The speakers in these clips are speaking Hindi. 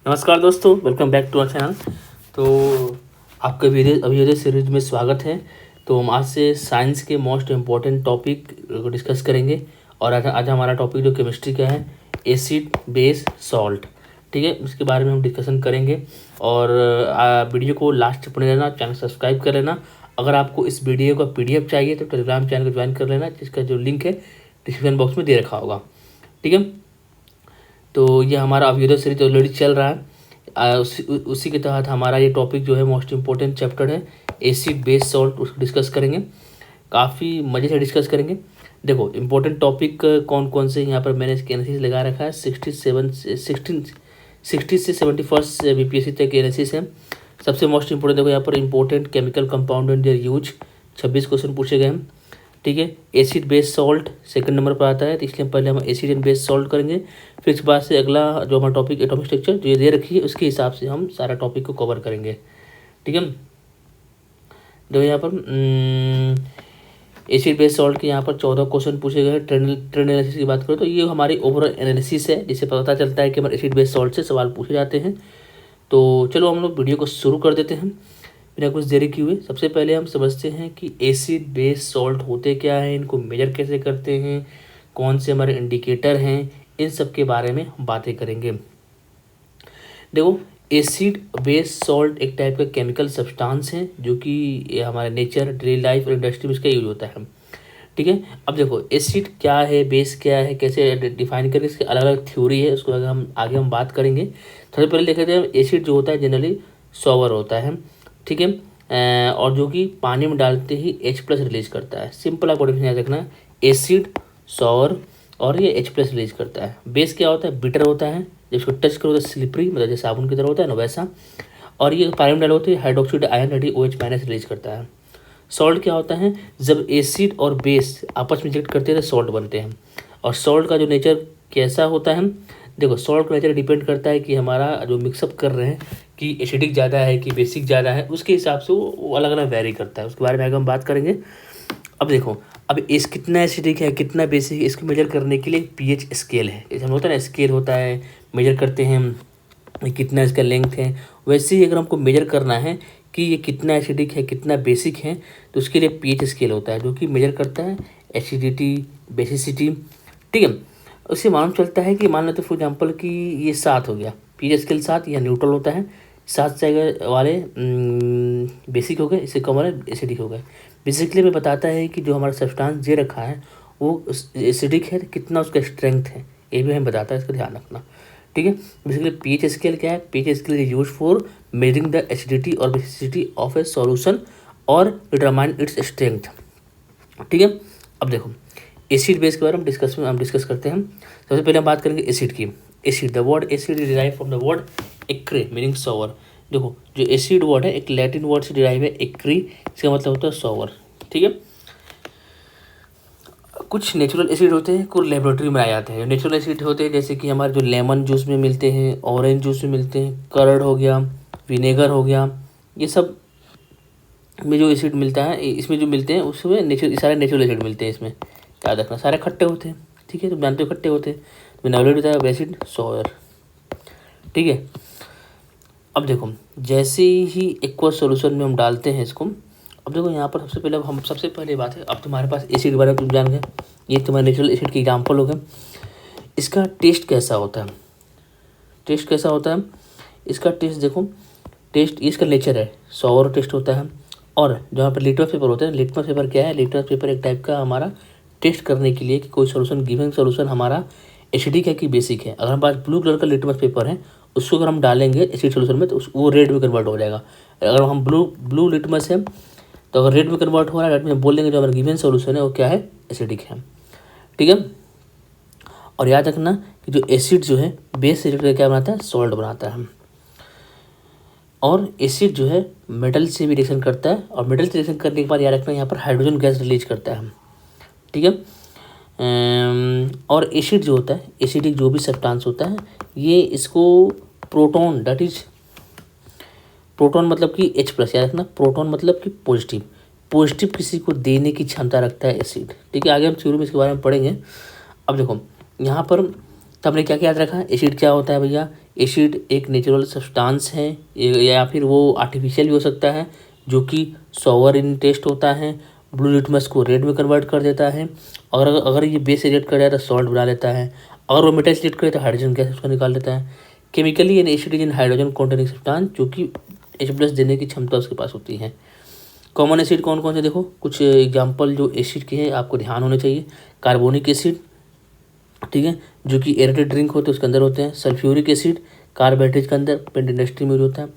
नमस्कार दोस्तों, welcome back to our channel. तो आपका अभियोजन सीरीज में स्वागत है। तो हम आज से साइंस के मोस्ट इम्पॉर्टेंट टॉपिक को डिस्कस करेंगे। और आज हमारा टॉपिक जो केमिस्ट्री का है, एसिड बेस सॉल्ट। ठीक है, इसके बारे में हम डिस्कशन करेंगे। और वीडियो को लास्ट तक बने रहना, चैनल सब्सक्राइब कर लेना। अगर आपको इस वीडियो का PDF चाहिए तो टेलीग्राम चैनल को ज्वाइन कर लेना, जिसका जो लिंक है डिस्क्रिप्शन बॉक्स में दे रखा होगा। ठीक है, तो ये हमारा अभ्युदय सीरीज ऑलरेडी चल रहा है। उसी के तहत हमारा ये टॉपिक जो है मोस्ट इम्पोर्टेंट चैप्टर है, एसिड बेस सॉल्ट, उसको डिस्कस करेंगे। काफ़ी मज़े से डिस्कस करेंगे। देखो इम्पोर्टेंट टॉपिक कौन कौन से यहाँ पर मैंने इसके एनालिसिस लगा रखा है। 60 से 71 BPSC तक एनालिसिस है। सबसे मोस्ट इम्पोर्टेंट देखो यहाँ पर important chemical compound and their use 26 question पूछे गए हैं। ठीक है, acid base salt second number पर आता है, तो इसलिए पहले हम एसिड एंड बेस सॉल्ट करेंगे। फिर इसके बाद से अगला जो हमारा टॉपिक एटॉमिक स्ट्रक्चर जो ये दे रखी है, उसके हिसाब से हम सारा टॉपिक को कवर करेंगे। ठीक है, देखो यहाँ पर एसिड बेस सॉल्ट के यहाँ पर 14 क्वेश्चन पूछे गए हैं। ट्रेंड एनालिसिस की बात करें तो ये हमारी ओवरऑल एनालिसिस है, जिससे पता चलता है कि हमारे एसिड बेस सॉल्ट से सवाल पूछे जाते हैं। तो चलो हम लोग वीडियो को शुरू कर देते हैं बिना कुछ देरी किए हुए। सबसे पहले हम समझते हैं कि एसिड बेस सॉल्ट होते क्या हैं, इनको मेजर कैसे करते हैं, कौन से हमारे इंडिकेटर हैं, इन सब के बारे में हम बातें करेंगे। देखो एसिड बेस सॉल्ट एक टाइप का केमिकल सब्सटेंस है जो कि हमारे नेचर, डेली लाइफ और इंडस्ट्री में इसका यूज होता है। ठीक है, अब देखो एसिड क्या है, बेस क्या है, कैसे डिफाइन करें, इसके अलग अलग थ्योरी है, उसको आगे हम बात करेंगे। सबसे पहले देख लेते हैं एसिड जो होता है जनरली सॉवर होता है। ठीक है, और जो कि पानी में डालते ही H+ रिलीज करता है। सिंपल आपको डेफिनेशन याद रखना है, एसिड सॉवर और ये H+ रिलीज करता है। बेस क्या होता है, बिटर होता है, जब इसको टच करो तो स्लिपरी, मतलब जैसे साबुन की तरह होता है ना वैसा। और ये पानी में डालो तो हाइड्रोक्साइड आयन OH- रिलीज करता है। सॉल्ट क्या होता है, जब एसिड और बेस आपस में रिएक्ट करते हैं तो सॉल्ट बनते हैं। और सॉल्ट का जो नेचर कैसा होता है, देखो सॉल्ट का नेचर डिपेंड करता है कि हमारा जो मिक्सअप कर रहे हैं कि एसिडिक ज़्यादा है कि बेसिक ज़्यादा है, उसके हिसाब से वो अलग अलग वेरी करता है। उसके बारे में आगे हम बात करेंगे। अब देखो, अब इस कितना एसिडिक है कितना बेसिक है, इसको मेजर करने के लिए pH स्केल है। जैसे हम होता है ना, स्केल होता है, मेजर करते हैं कितना इसका लेंथ है। वैसे ही अगर हमको मेजर करना है कि ये कितना एसिडिक है कितना बेसिक है, तो उसके लिए pH स्केल होता है जो कि मेजर करता है एसिडिटी, बेसिसिटी। ठीक है, उससे मालूम चलता है कि मान लेते फॉर एग्जाम्पल कि ये 7 हो गया, pH स्केल 7 या न्यूट्रल होता है। 7 से अगर वाले बेसिक हो गए, इससे कम वाले एसिडिक हो गए। बेसिकली में बताता है कि जो हमारा सब्सटेंस दे रखा है वो एसिडिक है, कितना उसका स्ट्रेंथ है, ये भी हमें बताता है, इसका ध्यान रखना। ठीक है, बेसिकली pH स्केल क्या है, pH scale is use for measuring the acidity और बेसिसिटी ऑफ ए सॉल्यूशन और डिटरमाइन इट्स स्ट्रेंथ। ठीक है, अब देखो एसिड बेस के बारे में हम डिस्कस करते हैं। सबसे पहले हम बात करेंगे एसिड की। Acid, the word acid is derive from the word acer meaning sour. देखो जो एसिड वर्ड है एक लैटिन वर्ड से डिराइव है, एक्री, इसका मतलब होता है सॉवर। ठीक है, कुछ नेचुरल एसिड होते हैं, कुछ लेबोरेटरी में आए जाते हैं। नेचुरल एसिड होते हैं जैसे कि हमारे जो लेमन जूस में मिलते हैं, ऑरेंज जूस में मिलते हैं, कर्ड हो गया, विनेगर हो गया, ये सब में जो एसिड मिलता है, इसमें जो मिलते हैं उसमें सारे नेचुरल एसिड मिलते हैं। इसमें याद रखना सारे खट्टे होते हैं। ठीक है, तो जानते हो खट्टे होते हैं, विनाइलेट होता है एसिड सॉवर। ठीक है, अब देखो जैसे ही एक्वा सॉल्यूशन में हम डालते हैं इसको, अब देखो यहाँ पर सबसे पहले बात है, अब तुम्हारे पास एसिड के बारे में तुम जान गए, ये तुम्हारे नेचुरल एसिड की एग्जाम्पल हो गए। इसका टेस्ट कैसा होता है, टेस्ट कैसा होता है, इसका टेस्ट देखो, टेस्ट इसका नेचर है, सॉवर टेस्ट होता है। और जहाँ पर लिटमस पेपर होता है, लिटमस पेपर क्या है, लिटमस पेपर एक टाइप का हमारा टेस्ट करने के लिए कि कोई सोल्यूशन, गिवन सोल्यूशन हमारा एसिडिक है कि बेसिक है। अगर हमारे पास ब्लू कलर का लिटमस पेपर है, उसको अगर हम डालेंगे एसिड सोल्यूशन में तो वो रेड में कन्वर्ट हो जाएगा। अगर हम ब्लू लिटमस है तो अगर रेड में कन्वर्ट हो रहा है, रेड में बोल देंगे जो हमारा गिवन सोल्यूशन है वो क्या है, एसिडिक है। ठीक है, और याद रखना कि जो एसिड जो है बेस एसिड का क्या बनाता है, सॉल्ट बनाता है। और एसिड जो है मेटल से भी रिएक्शन करता है, और मेटल से रिएक्शन करने के बाद याद रखना यहाँ पर हाइड्रोजन गैस रिलीज करता है। ठीक है, और एसिड जो होता है, एसिडिक जो भी सब्सटेंस होता है, ये इसको प्रोटॉन, दैट इज प्रोटॉन मतलब कि H+, याद रखना, प्रोटॉन मतलब कि पॉजिटिव, पॉजिटिव किसी को देने की क्षमता रखता है एसिड। ठीक है, आगे हम शुरू में इसके बारे में पढ़ेंगे। अब देखो यहाँ पर तो हमने क्या क्या याद रखा, एसिड क्या होता है भैया, एसिड एक नेचुरल सब्सटेंस है या फिर वो आर्टिफिशियल भी हो सकता है, जो कि सोवर इन टेस्ट होता है, ब्लू लिटमस को रेड में कन्वर्ट कर देता है। और अगर ये बेस रिएक्ट करे तो सॉल्ट बना लेता है, अगर वो मेटल रिएक्ट करे तो हाइड्रोजन गैस उसको निकाल लेता है। Chemically N acid is in hydrogen containing substance, जो कि H+ देने की क्षमता उसके पास होती है। कॉमन एसिड कौन कौन से, देखो कुछ एग्जांपल जो एसिड के हैं आपको ध्यान होने चाहिए। कार्बोनिक एसिड, ठीक है, जो कि एरेटेड ड्रिंक होते हैं उसके अंदर होते हैं। सल्फ्यूरिक एसिड कार बैटरीज के अंदर, पेंट इंडस्ट्री में यूज होता है।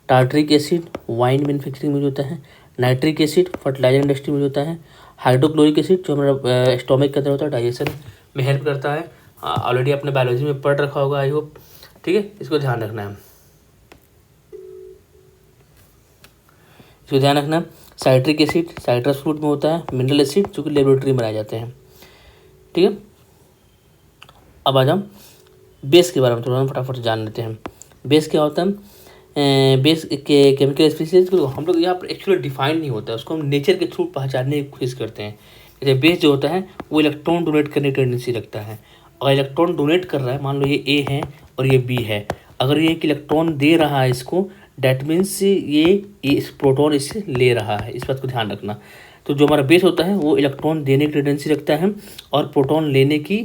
टार्टरिक एसिड वाइन मैन्युफैक्चरिंग में यूज होता है। नाइट्रिक एसिड फर्टिलाइजर इंडस्ट्री में यूज होता है। हाइड्रोक्लोरिक एसिड जो हमारा स्टोमक के अंदर होता है, डाइजेशन में हेल्प करता है। ऑलरेडी आपने बायोलॉजी में पढ़ रखा होगा आई होप, ठीक है, इसको ध्यान रखना है, इसको ध्यान रखना। साइट्रिक एसिड साइट्रस फ्रूट में होता है। मिनरल एसिड जो कि लेबोरेटरी में बनाए जाते हैं, ठीक है। अब आ जाओ बेस के बारे में थोड़ा फटाफट जान लेते हैं। बेस क्या होता है? बेस के केमिकल स्पीसीज को हम लोग यहाँ पर एक्चुअली डिफाइन नहीं होता है, उसको हम नेचर के थ्रू पहचानने की कोशिश करते हैं। जैसे बेस जो होता है वो इलेक्ट्रॉन डोनेट करने की टेंडेंसी रखता है। अगर इलेक्ट्रॉन डोनेट कर रहा है, मान लो ये ए है और ये बी है, अगर ये एक इलेक्ट्रॉन दे रहा है इसको, डैट मीन्स ये इस प्रोटॉन इससे ले रहा है, इस बात को ध्यान रखना। तो जो हमारा बेस होता है वो इलेक्ट्रॉन देने की टेंडेंसी रखता है और प्रोटॉन लेने की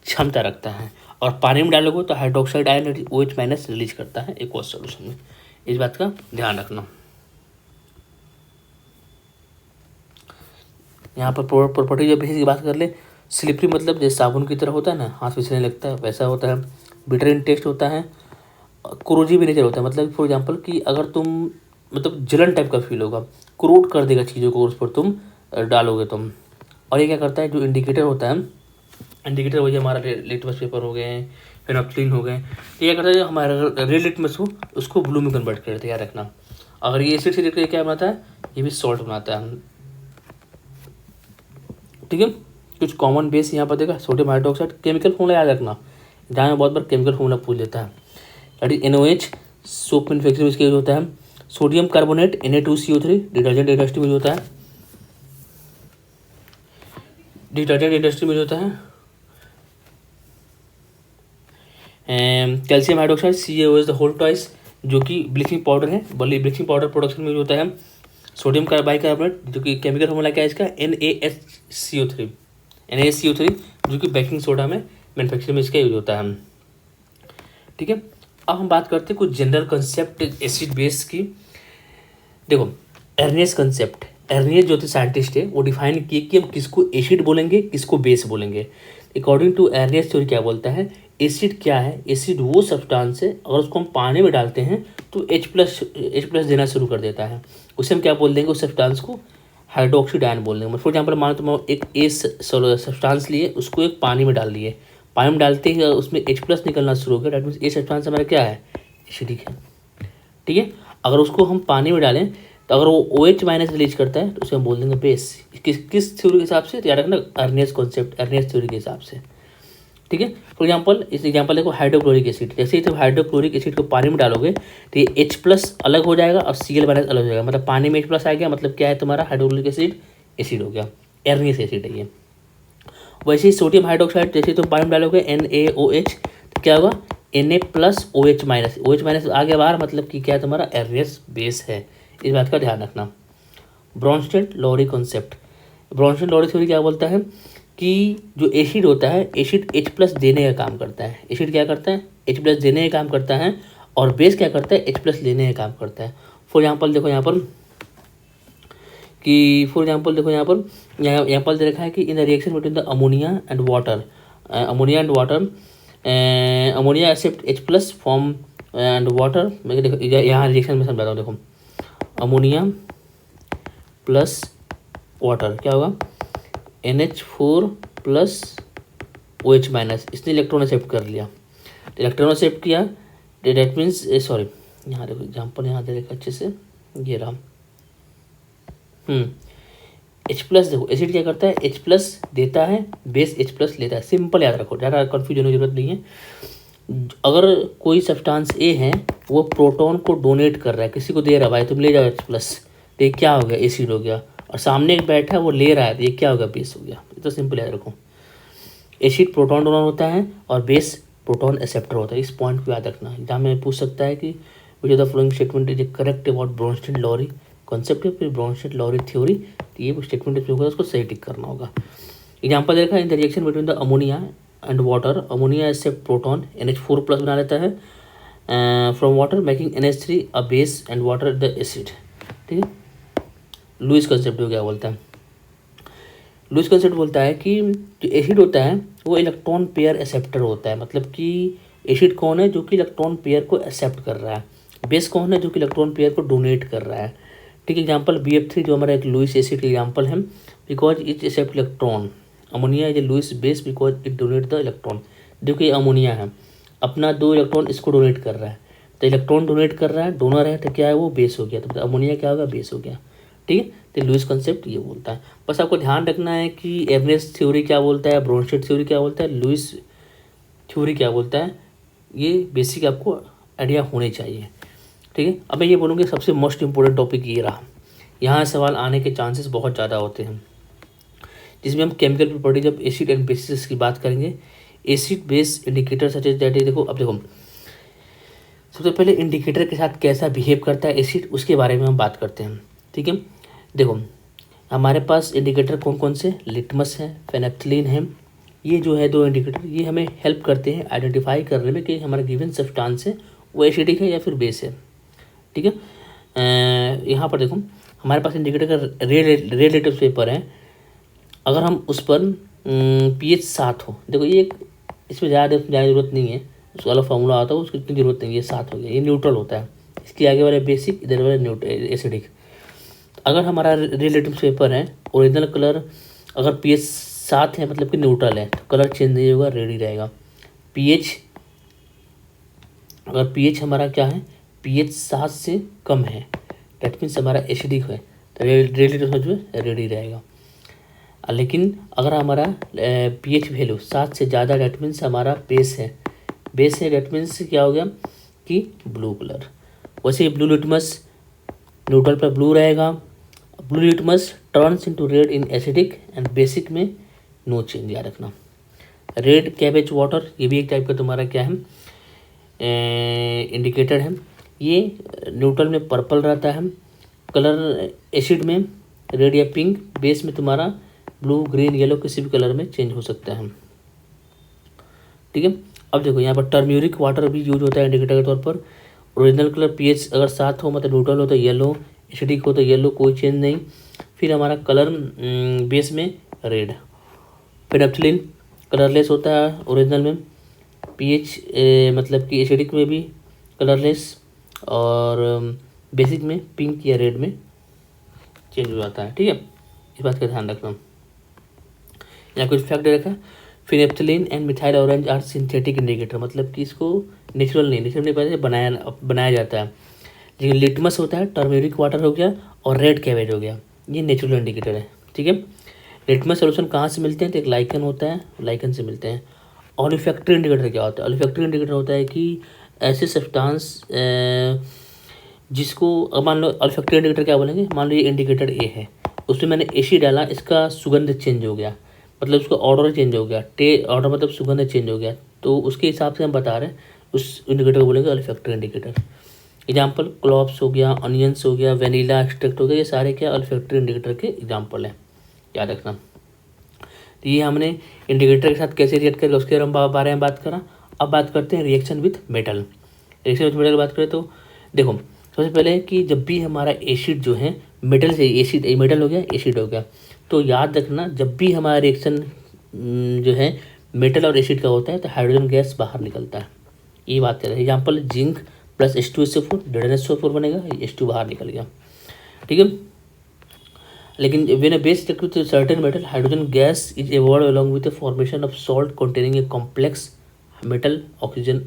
क्षमता रखता है। और पानी में डालोगे तो हाइड्रोक्साइड आयन OH- रिलीज करता है एक्वस सॉल्यूशन में, इस बात का ध्यान रखना। यहाँ पर प्रॉपर्टी जब बेसिस की बात कर ले, स्लिपरी मतलब जैसे साबुन की तरह होता है ना, हाथ फिसलने लगता है, वैसा होता है। बिटर इन टेस्ट होता है। क्रोजी भी नेचर होता है, मतलब फॉर एग्जांपल कि अगर तुम मतलब जलन टाइप का फील होगा, क्रोड कर देगा चीज़ों को उस पर तुम डालोगे तुम। और ये क्या करता है, जो इंडिकेटर होता है, इंडिकेटर वही हमारा लिटमस पेपर हो गए, फेनोक्सिलिन हो गए, तो ये करता है जो हमारा रेड लिटमस हो उसको ब्लू में कन्वर्ट कर देता है, याद रखना। अगर ये एसिड से रिएक्ट क्या बनाता है, ये भी सॉल्ट बनाता है, ठीक है। कुछ कॉमन बेस यहाँ पर देखा, सोडियम हाइड्रोक्साइड, केमिकल फॉर्मूला याद रखना, जहाँ में बहुत बार केमिकल फॉर्मूला पूछ लेता है। That is NaOH, soap manufacturing इसका यूज होता है। Sodium carbonate Na2CO3 detergent industry में यूज होता है, डिटर्जेंट इंडस्ट्री में यूज होता है। Calcium hydroxide CaOH the whole twice, जो कि ब्लीचिंग पाउडर है, बल्कि ब्लीचिंग पाउडर प्रोडक्शन में यूज होता है। सोडियम बाइकार्बोनेट, जो कि केमिकल फॉर्मूला क्या है इसका, NaSCO3 जो कि बेकिंग सोडा में मैन्युफैक्चरिंग में इसका यूज होता है, ठीक है। अब हम बात करते हैं कुछ जनरल कंसेप्ट एसिड बेस की। देखो एर्नियस कंसेप्ट, एर्नियस जो थे साइंटिस्ट है वो डिफाइन किए कि हम किसको एसिड बोलेंगे किसको बेस बोलेंगे। अकॉर्डिंग टू एर्नियस थ्योरी क्या बोलता है, एसिड क्या है, एसिड वो सब्सटेंस है अगर उसको हम पानी में डालते हैं तो H+ देना शुरू कर देता है, उसे हम क्या बोल देंगे, उस सब्सटेंस को हाइड्रोक्साइड आयन बोल देंगे। फॉर एग्जाम्पल मान तुम एक ए सब्सटेंस लिए, उसको एक पानी में डाल दिए, पानी में डालते ही उसमें H+ निकलना शुरू हो गया, डैट मीन्स ए सब्सटेंस हमारा क्या है, एसिडिक है, ठीक है। अगर उसको हम पानी में डालें तो अगर वो OH- रिलीज करता है तो उसे हम बोल देंगे बेस। किस थ्योरी के हिसाब से, याद रखना अर्नियस कॉन्सेप्ट, अर्नियस थ्योरी के हिसाब से, ठीक है। फॉर एग्जांपल इस एग्जांपल देखो हाइड्रोक्लोरिक एसिड, जैसे ही तुम हाइड्रोक्लोरिक एसिड को पानी में डालोगे तो ये H+ अलग हो जाएगा और Cl- अलग हो जाएगा, मतलब पानी में H+ आ गया, मतलब क्या है तुम्हारा हाइड्रोक्लोरिक एसिड एसिड हो गया, एर्नियस एसिड है ये। वैसे ही सोडियम हाइड्रोक्साइड जैसे तुम पानी में डालोगे NaOH तो क्या होगा, Na+OH-, OH- आ गया बाहर, मतलब कि क्या है तुम्हारा एर्नियस बेस है, इस बात का ध्यान रखना। Bronsted Lowry concept, Bronsted Lowry theory क्या बोलता है कि जो एसिड होता है, एसिड H+ देने का काम करता है, एसिड क्या करता है, H+ देने का काम करता है, और बेस क्या करता है, H+ लेने का काम करता है। फॉर एग्जाम्पल देखो यहाँ पर यहाँ पर दे रखा है कि in the reaction between the ammonia and water, ammonia accept H+ form and water, मैं देखो यहाँ रिएक्शन में समझाता हूँ, देखो अमोनिया प्लस वाटर क्या होगा, NH4+OH-, इसने इलेक्ट्रॉन एक्सेप्ट कर लिया, इलेक्ट्रॉन एक्सेप्ट किया, डेट मीन्स सॉरी यहाँ देखो एग्जाम्पल यहाँ दे रखा अच्छे से, ये रहा H+ देखो एसिड क्या करता है, H+ देता है, बेस H+ लेता है, सिंपल याद रखो, ज़्यादा कन्फ्यूजन की जरूरत नहीं है। अगर कोई सब्सटेंस A है वो प्रोटॉन को डोनेट कर रहा है, किसी को दे रहा है, भाई तुम ले जाओ H+, तो ये क्या हो गया, एसिड हो गया, और सामने एक बैठा है वो ले रहा है तो ये क्या होगा, बेस हो गया। तो सिंपल याद रखो, एसिड प्रोटॉन डोनर होता है और बेस प्रोटॉन एक्सेप्टर होता है। इस पॉइंट को याद रखना। एग्जाम में पूछ सकता है कि which of the following statement is correct about Bronsted Lowry concept, फिर ब्रोनस्टीन-लॉरी थ्योरी। तो ये स्टेटमेंट होगा, उसको सही टिक करना होगा। एग्जाम्पल देखा, in the reaction between the ammonia and water, ammonia accept proton NH4+ बना लेता है from water making NH3 a base and water the acid. ठीक है, लुईस कंसेप्ट को क्या बोलता है? लुईस कंसेप्ट बोलता है कि जो एसिड होता है वो इलेक्ट्रॉन पेयर एक्सेप्टर होता है। मतलब कि एसिड कौन है? जो कि इलेक्ट्रॉन पेयर को एक्सेप्ट कर रहा है। बेस कौन है? जो कि इलेक्ट्रॉन पेयर को डोनेट कर रहा है। ठीक है, एग्जाम्पल BF3 जो हमारा एक लुईस एसिड एग्जाम्पल है, because it accept electron. Ammonia is a Lewis base because it donate the electron. देखो ये अमोनिया है, अपना 2 इलेक्ट्रॉन इसको डोनेट कर रहा है, तो इलेक्ट्रॉन डोनेट कर रहा है, डोनर है, तो क्या है वो? बेस हो गया। तो अमोनिया क्या होगा? बेस हो गया। ठीक है, तो लुईस कंसेप्ट ये बोलता है। बस आपको ध्यान रखना है कि एवरेज थ्योरी क्या बोलता है, ब्रोनस्टीन थ्योरी क्या बोलता है, लुईस थ्योरी क्या बोलता है, ये बेसिक आपको आइडिया होने चाहिए। ठीक है, अब मैं ये बोलूँगी सबसे मोस्ट इंपॉर्टेंट टॉपिक ये रहा। यहाँ सवाल आने के चांसेस बहुत ज़्यादा होते हैं, जिसमें हम chemical properties of acid and bases की बात करेंगे। Acid base indicator such as that. देखो, अब देखो सबसे पहले इंडिकेटर के साथ कैसा बिहेव करता है एसिड, उसके बारे में हम बात करते हैं। ठीक है, देखो हमारे पास इंडिकेटर कौन कौन से? लिटमस है, फेनेप्थलीन है। ये जो है 2 इंडिकेटर, ये हमें हेल्प करते हैं आइडेंटिफाई करने में कि हमारा गिवन सब्सटेंस है वो एसिडिक है या फिर बेस है। ठीक है, यहाँ पर देखो हमारे पास इंडिकेटर का रिलेटिव पेपर है। अगर हम उस पर pH 7 हो, देखो ये इसमें ज़्यादा ज़रूरत नहीं है, उसका अलग फॉर्मूला आता है, उसकी इतनी ज़रूरत नहीं है। ये 7 हो गया, ये न्यूट्रल होता है। इसके आगे वाले बेसिक, इधर वाले एसिडिक। अगर हमारा रिलेटिव पेपर है, ओरिजिनल कलर अगर pH 7 है मतलब कि न्यूट्रल है, तो कलर चेंज नहीं होगा, रेड ही रहेगा। pH अगर pH हमारा क्या है? pH 7 से कम है, डेट मीन्स हमारा एसिडिक है, तो रिलेटिव जो है रेड ही रहेगा। लेकिन अगर हमारा pH वैल्यू 7 से ज़्यादा, डेट मीन्स हमारा बेस है। बेस है डेट मीन्स क्या हो गया कि ब्लू कलर। वैसे ब्लू लिटमस न्यूट्रल पर ब्लू रहेगा। Blue litmus turns into red in acidic and basic में नो चेंज, याद रखना। रेड कैबेज वाटर, ये भी एक टाइप का तुम्हारा क्या है? इंडिकेटर है। ये न्यूट्रल में पर्पल रहता है कलर, एसिड में रेड या पिंक, बेस में तुम्हारा ब्लू, ग्रीन, येलो किसी भी कलर में चेंज हो सकता है। ठीक है, अब देखो यहाँ पर टर्म्यूरिक वाटर भी यूज होता है इंडिकेटर के तौर पर। ओरिजिनल कलर pH अगर 7 हो मतलब न्यूट्रल हो तो येलो, एसिडिक हो तो येलो, कोई चेंज नहीं। फिर हमारा कलर बेस में रेड। फेनेप्थलीन कलरलेस होता है ओरिजिनल में, pH मतलब कि एसिडिक में भी कलरलेस, और बेसिक में पिंक या रेड में चेंज हो जाता है। ठीक है, इस बात का ध्यान रखना। यहाँ कुछ फैक्ट दे रखा है, phenolphthalein and methyl orange are synthetic indicator, मतलब कि इसको नेचुरल नहीं पहले बनाया जाता है। लेकिन लिटमस होता है, टर्मेरिक वाटर हो गया और रेड कैबेज हो गया, ये नेचुरल इंडिकेटर है। ठीक है, लिटमस सोल्यूशन कहाँ से मिलते हैं? तो एक लाइकन होता है, लाइकन से मिलते हैं। ऑलिफैक्टरी इंडिकेटर क्या होता है? ऑलिफैक्टरी इंडिकेटर होता है कि ऐसे सब्सटेंस जिसको, अब मान लो ऑलिफैक्टरी इंडिकेटर क्या बोलेंगे, मान लो ये इंडिकेटर ए है, उसमें मैंने एसी डाला, इसका सुगंध चेंज हो गया, मतलब उसका ऑर्डर चेंज हो गया, ऑर्डर मतलब सुगंध चेंज हो गया, तो उसके हिसाब से हम बता रहे हैं उस इंडिकेटर को बोलेंगे ऑलिफैक्टरी इंडिकेटर। एग्जाम्पल क्लॉव्स हो गया, अनियंस हो गया, वेनिला एक्सट्रैक्ट हो गया, ये सारे क्या ऑलिफैक्टरी इंडिकेटर के एग्जाम्पल हैं, याद रखना। तो ये हमने इंडिकेटर के साथ कैसे रिएक्ट करें उसके बारे में बात करा। अब बात करते हैं reaction with metal. Reaction with metal की बात करें तो देखो सबसे पहले कि जब भी हमारा एसिड जो है मेटल से, एसिड मेटल हो गया, एसिड हो गया, तो याद रखना जब भी हमारा रिएक्शन जो है मेटल और एसिड का होता है तो हाइड्रोजन गैस बाहर निकलता है, ये बात कर रहे हैं। Example zinc plus H2SO4 ZnSO4 बनेगा, H2 बाहर निकल गया। ठीक है, लेकिन when a base react with certain metal hydrogen gas is evolve along with the formation of salt containing a complex metal oxygen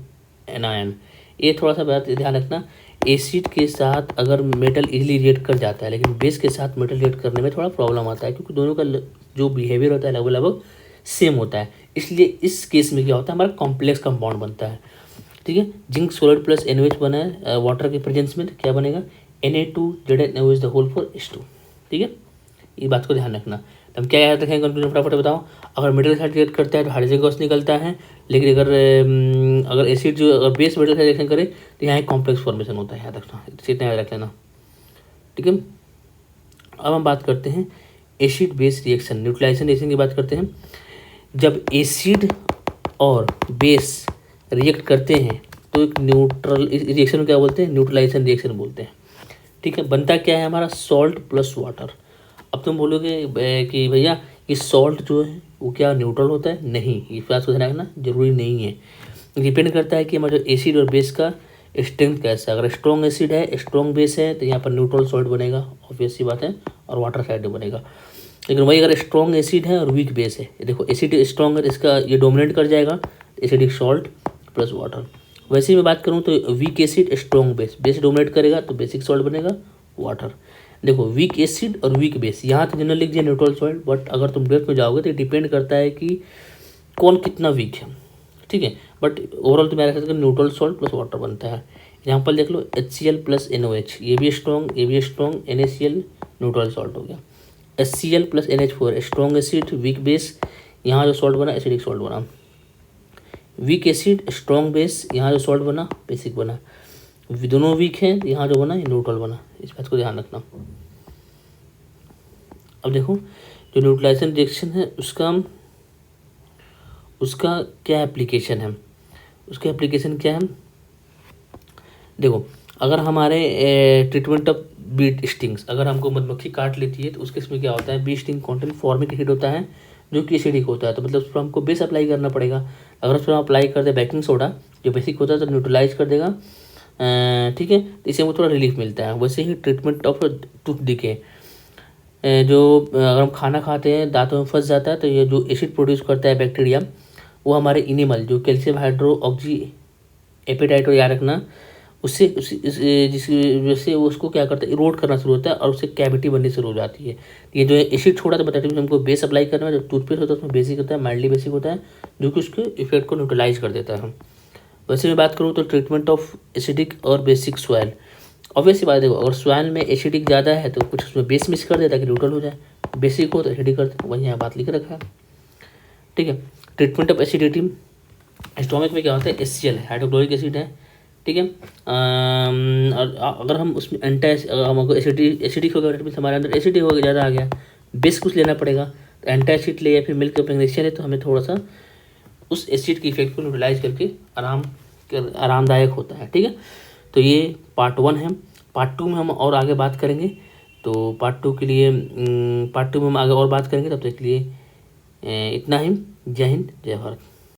anion. ये थोड़ा सा बात ध्यान रखना, एसिड के साथ अगर मेटल इजीली रिएक्ट कर जाता है, लेकिन बेस के साथ मेटल रिएक्ट करने में थोड़ा प्रॉब्लम आता है, क्योंकि दोनों का जो बिहेवियर होता है लगभग लगभग सेम होता है। इसलिए इस केस में क्या होता है, हमारा कॉम्प्लेक्स कंपाउंड बनता है। ठीक है, जिंक सोलर प्लस NaOH बना है वाटर के प्रेजेंस में, तो क्या बनेगा Na2 ZnOH the whole for H2। ठीक है, ये बात को ध्यान रखना। तो हम क्या याद रखेंगे कंक्लूजन, फटाफट बताओ। अगर मेटल साइड रिएक्ट करता है तो हाइड्रोजन गैस निकलता है, लेकिन अगर एसिड जो अगर बेस मेटल साइड रिएक्शन करे तो यहाँ एक कॉम्प्लेक्स फॉर्मेशन होता है, याद रखना, इतना याद रख लेना, ठीक है। अब हम बात करते हैं acid base reaction, neutralisation reaction की बात करते हैं। जब एसिड और बेस रिएक्ट करते हैं तो एक न्यूट्रल रिएक्शन को क्या बोलते हैं, न्यूट्रलाइजेशन रिएक्शन बोलते हैं, ठीक है। बनता क्या है हमारा, सॉल्ट प्लस वाटर। अब तुम बोलोगे कि भैया ये सॉल्ट जो है वो क्या न्यूट्रल होता है, नहीं, इस बात को ध्यान रखना, जरूरी नहीं है। डिपेंड करता है कि हमारा जो एसिड और बेस का स्ट्रेंथ कैसा है। अगर स्ट्रॉन्ग एसिड है, स्ट्रॉन्ग बेस है, तो यहाँ पर न्यूट्रल सॉल्ट बनेगा, ऑब्वियस सी बात है, और वाटर साइड में बनेगा। लेकिन वही अगर स्ट्रॉन्ग एसिड है और वीक बेस है, देखो एसिड स्ट्रॉन्ग है तो इसका ये डोमिनेट कर जाएगा, एसिडिक सॉल्ट प्लस वाटर। वैसे ही मैं बात करूँ तो weak acid strong base, base dominate करेगा तो बेसिक सॉल्ट बनेगा वाटर। देखो वीक एसिड और वीक बेस, यहाँ तो जनरल लिख दिया न्यूट्रल सॉल्ट, बट अगर तुम डेप्थ में जाओगे तो डिपेंड करता है कि कौन कितना वीक है, ठीक है। बट ओवरऑल तो मेरा न्यूट्रल सॉल्ट प्लस वाटर बनता है। एग्जाम्पल देख लो, HCl प्लस NOH, ये भी स्ट्रॉन्ग, ये भी स्ट्रॉन्ग, NaCl न्यूट्रल सॉल्ट हो गया। HCl plus NH4 strong acid weak base, यहाँ जो सॉल्ट बना एसिडिक सॉल्ट बना। वीक एसिड स्ट्रॉन्ग बेस, यहाँ जो सॉल्ट बना बेसिक बना। दोनों वीक हैं, यहाँ जो बना ये न्यूट्रल बना, इस बात को ध्यान रखना। अब देखो जो न्यूट्रलाइजेशन रिएक्शन है उसका क्या एप्लीकेशन है, उसका एप्लीकेशन क्या है। देखो अगर हमारे ट्रीटमेंट ऑफ बी स्टिंग्स, अगर हमको मधुमक्खी काट लेती है तो उसके इसमें क्या होता है, bee sting content formic acid होता है जो कि एसिडिक होता है, तो मतलब उस पर हमको बेस अप्लाई करना पड़ेगा। अगर उस पर हम अप्लाई कर दे बेकिंग सोडा जो बेसिक होता है तो न्यूट्रलाइज कर देगा, ठीक है, तो इससे हमको थोड़ा रिलीफ मिलता है। वैसे ही ट्रीटमेंट ऑफ टूथ डिके, जो अगर हम खाना खाते हैं दांतों में फंस जाता है तो ये जो एसिड प्रोड्यूस करता है बैक्टीरिया, वो हमारे इनेमल जो कैल्शियम हाइड्रो ऑक्सी एपेटाइट, याद रखना, उससे जिसकी वजह से वो उसको क्या करता है, इरोड करना शुरू होता है और उससे कैविटी बननी शुरू हो जाती है। ये जो है एसिड छोड़ा तो बताते हैं हमको बेस अप्लाई करना है, जो टूथपेस्ट होता है उसमें बेसिक होता है, माइल्डली बेसिक होता है, जो कि उसके इफेक्ट को न्यूट्रलाइज कर देता है। वैसे मैं बात करूँ तो ट्रीटमेंट ऑफ एसिडिक और बेसिक सॉइल, ऑब्वियसली बात, देखो अगर सॉइल में एसिडिक ज़्यादा है तो कुछ उसमें बेस मिक्स कर देता है कि न्यूट्रल हो जाए, बेसिक हो तो एसिडिक कर दे, वही यहाँ बात लिख रखा है, ठीक है। ट्रीटमेंट ऑफ एसिडिटी, स्टोमक में क्या होता है, HCl हाइड्रोक्लोरिक एसिड है, ठीक है। और अगर हम उसमें हमको एसिडिक हो गया, हमारे अंदर एसिडिक हो गया, ज़्यादा आ गया, बेस कुछ लेना पड़ेगा, तो एंटी एसिड ले या फिर मिल्क प्रेगनेंसी ले, तो हमें थोड़ा सा उस एसिड की इफेक्ट को न्यूट्रलाइज करके आरामदायक होता है, ठीक है। तो ये पार्ट 1 है। पार्ट 2 में हम और आगे बात करेंगे, तो पार्ट 2 के लिए पार्ट 2 में हम आगे और बात करेंगे, तब तक के लिए इतना ही। जय हिंद, जय भारत।